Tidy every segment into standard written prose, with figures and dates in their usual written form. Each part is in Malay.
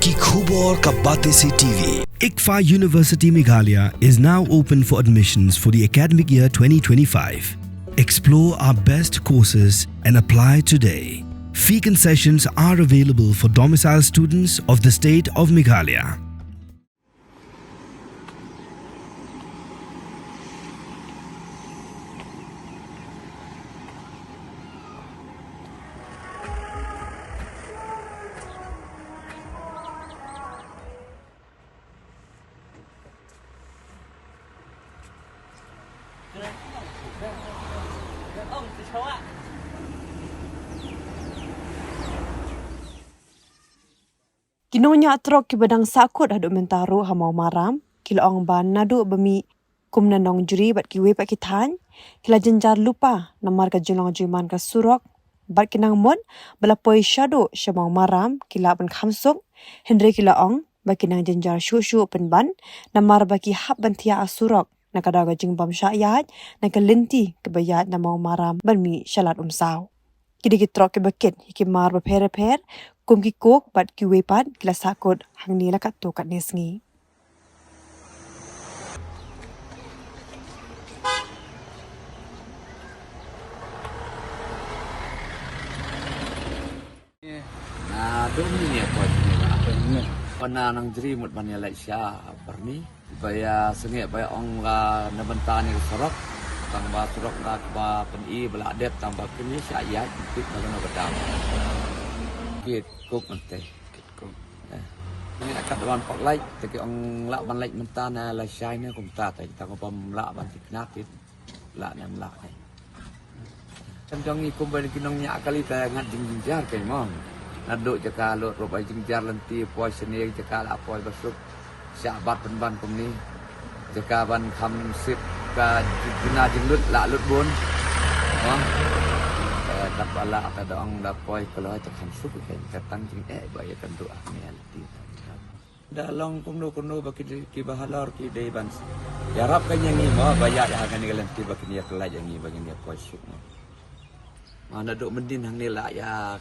की खूब और का बातें से TV. ICFA University Meghalaya is now open for admissions for the academic year 2025. Explore our best courses and apply today. Fee concessions are available for domicile students of the state of Meghalaya. Nongñiah Trok ki badang sakut haduk mentaru hamau maram, kila ong ban nadu bami kumna nong juri bat ki we pat ki than, kila Jynjar lupa namar ka julong juman ka surok, bat ki Nangmut belapoi syadu syamau maram kila ban khamsuk, hendre kila ong baki nang Jynjar shu Pynban namar baki hab bantia asurok nakada ga jingbam syayat nakalinti kebayat namau maram ban mi syalat umsaw. Kidi ki Trok ki bakit hikimar berper-per kum ki kok bat ki wepat kila sakut hang ni lakat tu kat nesngi. Nongñiah apa pana nang jeri mut ban ya Malaysia berni baya sengit baya ong la nabentani Trok Tangba Trok la ba peni bela dep tambah kini syayat kit dalam bedam kit kok nanti kit kok ini akan dalam pak lai tapi ong la ban lai mentana la syai ni kum ta tai ta ko pam la ban tiknatit la nam la ai kan jong ni kum ban ki Nongñiah kali ta ngat Jynjar kai mong naduk jaka lot robai Jynjar lenti poi seni jaka la poi basuk syabat Pynban kum ni jaka ban kham sip ka jina jinglut la lut bun tak bala ka dong da poi kalau ta kham sup kan katang jing baya kan doa ni alti da long kuno baki ki bahalor ki dei ban ya rab kan yang ni ma baya ya kan ni lenti baki ni kelaj yang ni bagi ni poi sup mana duk mendin hang ni la ya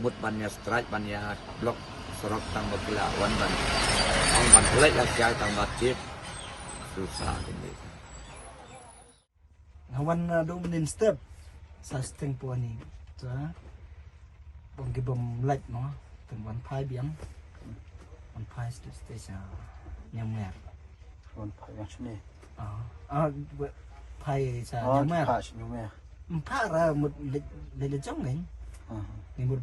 mut ban ya strike ban ya blok sorok tang bakila wan ban ong ban kelaj la jai tang batit susah ini. Hawan do menin step sa steng po ni. So bong gibom light no. Teng wan phai biang. Wan phai station nyam mer. Wan phai yang sini. Phai sa nyam mer. Phai nyam mer. Phai ra một le jong ni. Ni một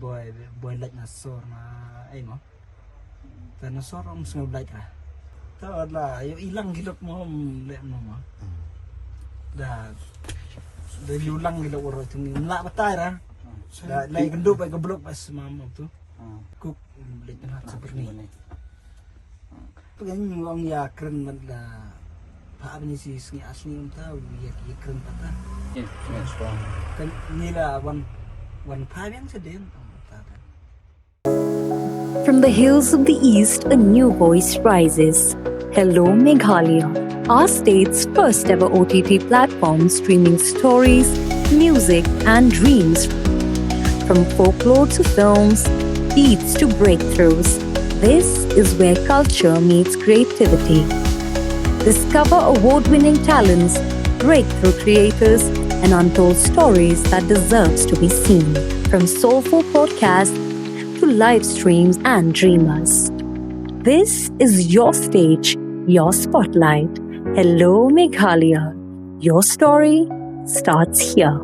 boy light na sor na ai mo. Ta na sor om snow light ra. Ta la ilang gilot mo le mo ma. Da lulang gilot oro tu ni la batai ra. Da lai genduk bai geblok pas mam tu. Kuk le tengah seperti ni. Pengen wong ya keren man la pa ni si sni asni um ta ya ki keren pata. Kan ni la wan pa yang sedem. From the hills of the east, a new voice rises. Hello Meghalaya, our state's first ever OTT platform streaming stories, music and dreams. From folklore to films, beats to breakthroughs, this is where culture meets creativity. Discover award-winning talents, breakthrough creators, and untold stories that deserves to be seen. From soulful podcasts to live streams and dreamers. This is your stage, your spotlight. Hello Meghalaya. Your story starts here.